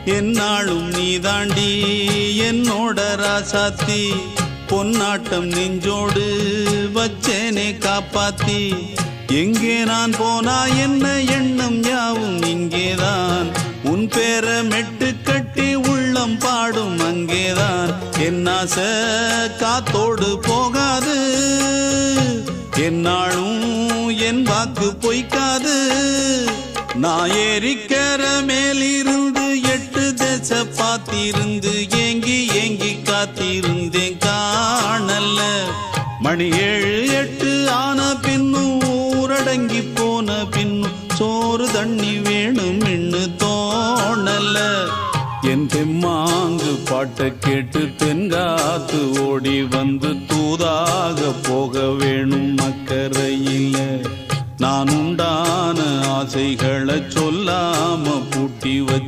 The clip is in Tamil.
என்னாலும் நீதாண்டி என்னோட ராசாத்தி பொன்னாட்டம் நெஞ்சோடு வச்சேனே காப்பாத்தி எங்கே நான் போனா என்ன எண்ணம் யாவும் இங்கேதான் உன் பேர மெட்டு கட்டி உள்ளம் பாடும் அங்கேதான் என் ஆசை காத்தோடு போகாது என்னாலும் என் வாக்கு பொய்க்காது நான் ஏறிக்கிற மேலிருந்து 8 தேச பார்த்திருந்து ஏங்கி ஏங்கி காத்திருந்தேன் காணல்ல மணி 7 8 ஆன பின்னும் ஊரடங்கி போன பின்னும் சோறு தண்ணி வேணும் இன்னு தோணல என் தெம்மாங்கு பாட்டை கேட்டு தென்காத்து ஓடி வந்து தூதாக போக வேணும் அக்கறையில நான் உண்டான ஆசைகளை சொல்லாம பூட்டி வச்சு